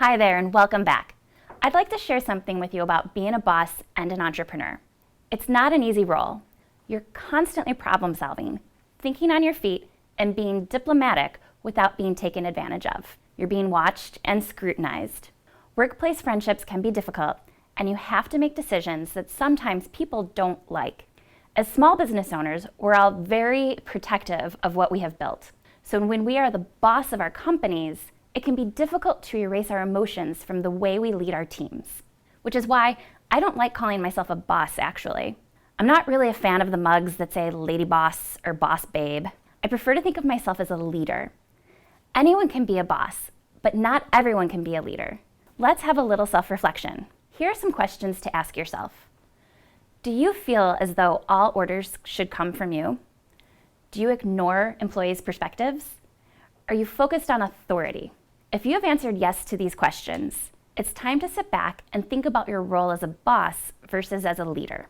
Hi there and welcome back. I'd like to share something with you about being a boss and an entrepreneur. It's not an easy role. You're constantly problem solving, thinking on your feet, and being diplomatic without being taken advantage of. You're being watched and scrutinized. Workplace friendships can be difficult, and you have to make decisions that sometimes people don't like. As small business owners, we're all very protective of what we have built. So when we are the boss of our companies, it can be difficult to erase our emotions from the way we lead our teams, which is why I don't like calling myself a boss, actually. I'm not really a fan of the mugs that say lady boss or boss babe. I prefer to think of myself as a leader. Anyone can be a boss, but not everyone can be a leader. Let's have a little self-reflection. Here are some questions to ask yourself. Do you feel as though all orders should come from you? Do you ignore employees' perspectives? Are you focused on authority? If you have answered yes to these questions, it's time to sit back and think about your role as a boss versus as a leader.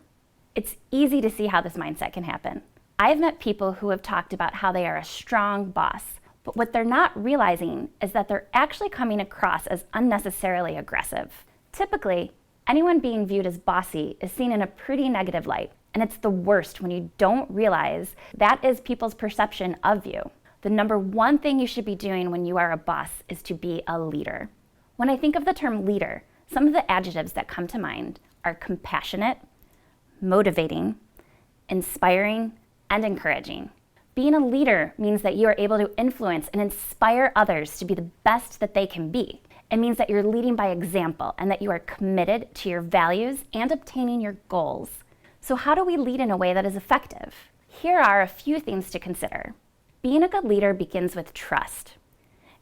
It's easy to see how this mindset can happen. I've met people who have talked about how they are a strong boss, but what they're not realizing is that they're actually coming across as unnecessarily aggressive. Typically, anyone being viewed as bossy is seen in a pretty negative light, and it's the worst when you don't realize that is people's perception of you. The number one thing you should be doing when you are a boss is to be a leader. When I think of the term leader, some of the adjectives that come to mind are compassionate, motivating, inspiring, and encouraging. Being a leader means that you are able to influence and inspire others to be the best that they can be. It means that you're leading by example and that you are committed to your values and obtaining your goals. So how do we lead in a way that is effective? Here are a few things to consider. Being a good leader begins with trust.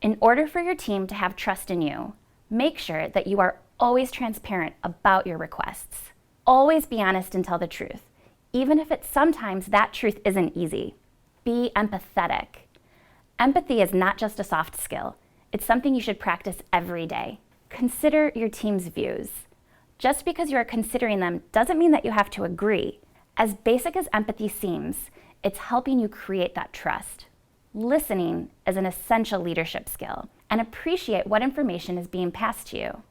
In order for your team to have trust in you, make sure that you are always transparent about your requests. Always be honest and tell the truth, even if sometimes that truth isn't easy. Be empathetic. Empathy is not just a soft skill. It's something you should practice every day. Consider your team's views. Just because you are considering them doesn't mean that you have to agree. As basic as empathy seems, it's helping you create that trust. Listening is an essential leadership skill, and appreciate what information is being passed to you.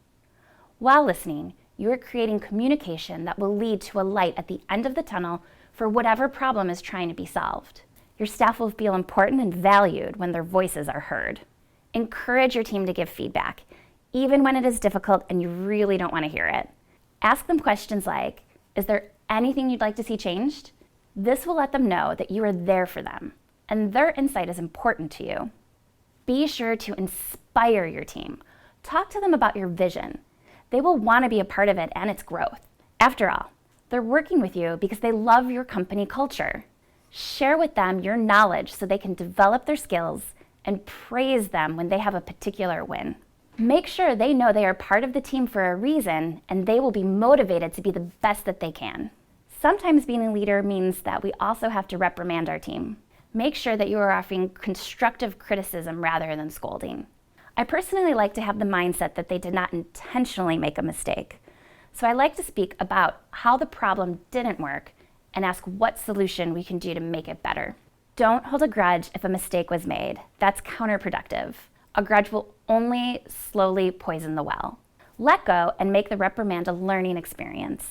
While listening, you are creating communication that will lead to a light at the end of the tunnel for whatever problem is trying to be solved. Your staff will feel important and valued when their voices are heard. Encourage your team to give feedback, even when it is difficult and you really don't want to hear it. Ask them questions like, is there anything you'd like to see changed? This will let them know that you are there for them, and their insight is important to you. Be sure to inspire your team. Talk to them about your vision. They will want to be a part of it and its growth. After all, they're working with you because they love your company culture. Share with them your knowledge so they can develop their skills and praise them when they have a particular win. Make sure they know they are part of the team for a reason, and they will be motivated to be the best that they can. Sometimes being a leader means that we also have to reprimand our team. Make sure that you are offering constructive criticism rather than scolding. I personally like to have the mindset that they did not intentionally make a mistake. So I like to speak about how the problem didn't work and ask what solution we can do to make it better. Don't hold a grudge if a mistake was made. That's counterproductive. A grudge will only slowly poison the well. Let go and make the reprimand a learning experience.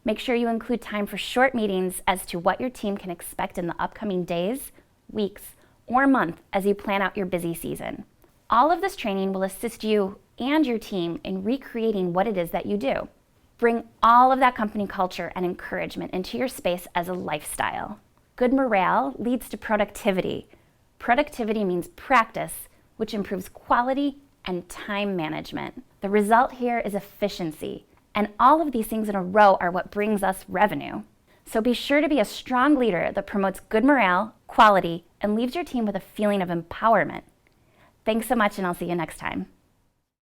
Make sure you include time for short meetings as to what your team can expect in the upcoming days, weeks, or month as you plan out your busy season. All of this training will assist you and your team in recreating what it is that you do. Bring all of that company culture and encouragement into your space as a lifestyle. Good morale leads to productivity. Productivity means practice, which improves quality and time management. The result here is efficiency. And all of these things in a row are what brings us revenue. So be sure to be a strong leader that promotes good morale, quality, and leaves your team with a feeling of empowerment. Thanks so much, and I'll see you next time.